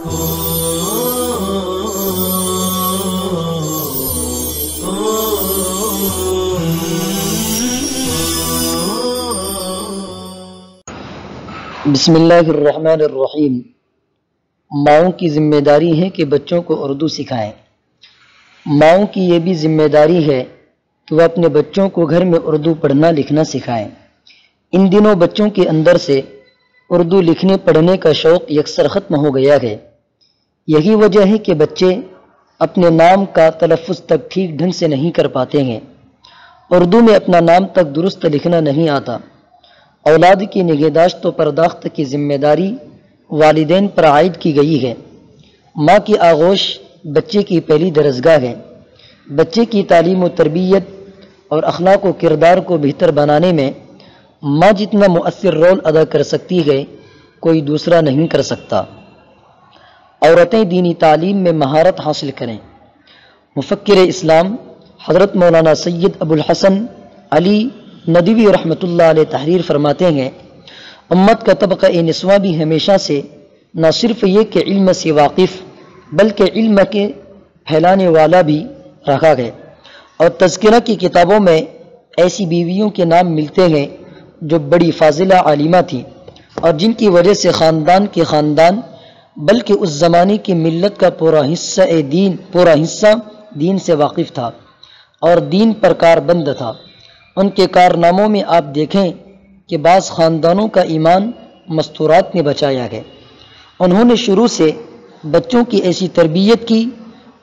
بسم اللہ الرحمن الرحیم۔ ماؤں کی ذمہ داری ہے کہ بچوں کو اردو سکھائیں۔ ماؤں کی یہ بھی ذمہ داری ہے کہ وہ اپنے بچوں کو گھر میں اردو پڑھنا لکھنا سکھائیں۔ ان دنوں بچوں کے اندر سے اردو لکھنے پڑھنے کا شوق یکسر ختم ہو گیا ہے۔ یہی وجہ ہے کہ بچے اپنے نام کا تلفظ تک ٹھیک ڈھنگ سے نہیں کر پاتے ہیں۔ اردو میں اپنا نام تک درست لکھنا نہیں آتا۔ اولاد کی نگہداشت و پرداخت کی ذمہ داری والدین پر عائد کی گئی ہے۔ ماں کی آغوش بچے کی پہلی درسگاہ ہے۔ بچے کی تعلیم و تربیت اور اخلاق و کردار کو بہتر بنانے میں ماں جتنا مؤثر رول ادا کر سکتی ہے کوئی دوسرا نہیں کر سکتا۔ عورتیں دینی تعلیم میں مہارت حاصل کریں۔ مفکر اسلام حضرت مولانا سید ابو الحسن علی ندوی رحمۃ اللہ علیہ تحریر فرماتے ہیں، امت کا طبقہ نسواں بھی ہمیشہ سے نہ صرف یہ کہ علم سے واقف بلکہ علم کے پھیلانے والا بھی رہا ہے، اور تذکرہ کی کتابوں میں ایسی بیویوں کے نام ملتے ہیں جو بڑی فاضلہ عالمہ تھیں اور جن کی وجہ سے خاندان کے خاندان بلکہ اس زمانے کی ملت کا پورا حصہ دین سے واقف تھا اور دین پر کاربند تھا۔ ان کے کارناموں میں آپ دیکھیں کہ بعض خاندانوں کا ایمان مستورات نے بچایا ہے۔ انہوں نے شروع سے بچوں کی ایسی تربیت کی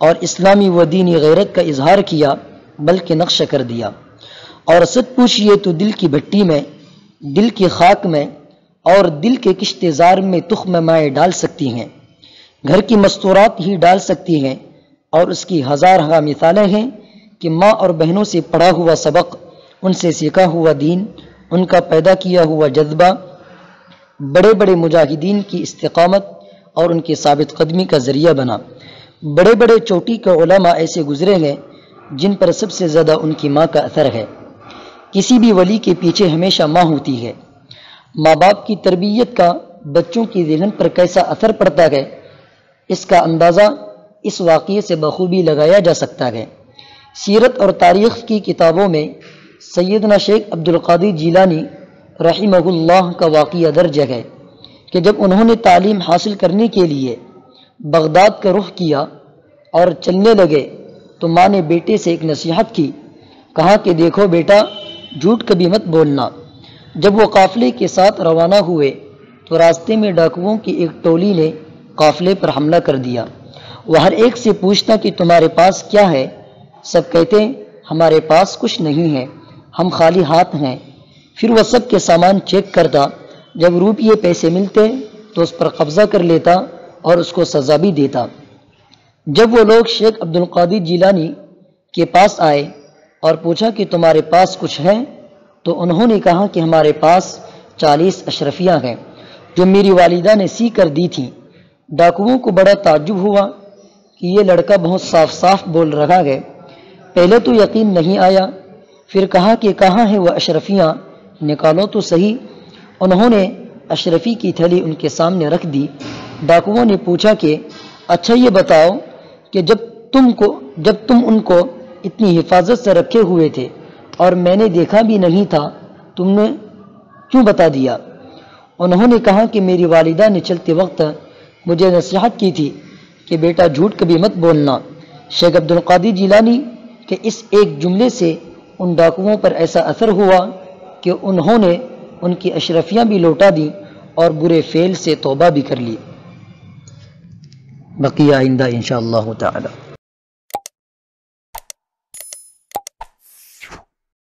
اور اسلامی و دینی غیرت کا اظہار کیا بلکہ نقش کر دیا، اور سچ پوچھئے تو دل کی بھٹی میں، دل کی خاک میں اور دل کے کشت زار میں تخم مائع ڈال سکتی ہیں، گھر کی مستورات ہی ڈال سکتی ہیں، اور اس کی ہزارہ مثالیں ہیں کہ ماں اور بہنوں سے پڑھا ہوا سبق، ان سے سیکھا ہوا دین، ان کا پیدا کیا ہوا جذبہ بڑے بڑے مجاہدین کی استقامت اور ان کی ثابت قدمی کا ذریعہ بنا۔ بڑے بڑے چوٹی کے علماء ایسے گزرے ہیں جن پر سب سے زیادہ ان کی ماں کا اثر ہے۔ کسی بھی ولی کے پیچھے ہمیشہ ماں ہوتی ہے۔ ماں باپ کی تربیت کا بچوں کی ذہن پر کیسا اثر پڑتا ہے، اس کا اندازہ اس واقعے سے بخوبی لگایا جا سکتا ہے۔ سیرت اور تاریخ کی کتابوں میں سیدنا شیخ عبد القادر جیلانی رحمہ اللہ کا واقعہ درج ہے کہ جب انہوں نے تعلیم حاصل کرنے کے لیے بغداد کا رخ کیا اور چلنے لگے تو ماں نے بیٹے سے ایک نصیحت کی، کہا کہ دیکھو بیٹا، جھوٹ کبھی مت بولنا۔ جب وہ قافلے کے ساتھ روانہ ہوئے تو راستے میں ڈاکوؤں کی ایک ٹولی نے قافلے پر حملہ کر دیا۔ وہ ہر ایک سے پوچھتا کہ تمہارے پاس کیا ہے؟ سب کہتے ہمارے پاس کچھ نہیں ہے، ہم خالی ہاتھ ہیں۔ پھر وہ سب کے سامان چیک کرتا، جب روپیے پیسے ملتے تو اس پر قبضہ کر لیتا اور اس کو سزا بھی دیتا۔ جب وہ لوگ شیخ عبد القادر جیلانی کے پاس آئے اور پوچھا کہ تمہارے پاس کچھ ہے تو انہوں نے کہا کہ ہمارے پاس 40 اشرفیاں ہیں جو میری والدہ نے سی کر دی تھیں۔ ڈاکوؤں کو بڑا تعجب ہوا کہ یہ لڑکا بہت صاف بول رہا ہے۔ پہلے تو یقین نہیں آیا، پھر کہا کہ کہاں ہے وہ اشرفیاں، نکالو تو صحیح۔ انہوں نے اشرفی کی تھیلی ان کے سامنے رکھ دی۔ ڈاکوؤں نے پوچھا کہ اچھا یہ بتاؤ کہ جب تم ان کو اتنی حفاظت سے رکھے ہوئے تھے اور میں نے دیکھا بھی نہیں تھا، تم نے کیوں بتا دیا؟ انہوں نے کہا کہ میری والدہ نے چلتے وقت مجھے نصیحت کی تھی کہ بیٹا جھوٹ کبھی مت بولنا۔ شیخ عبد القادر جیلانی کہ اس ایک جملے سے ان ڈاکوؤں پر ایسا اثر ہوا کہ انہوں نے ان کی اشرفیاں بھی لوٹا دیں اور برے فعل سے توبہ بھی کر لی۔ بقیہ آئندہ انشاءاللہ تعالی۔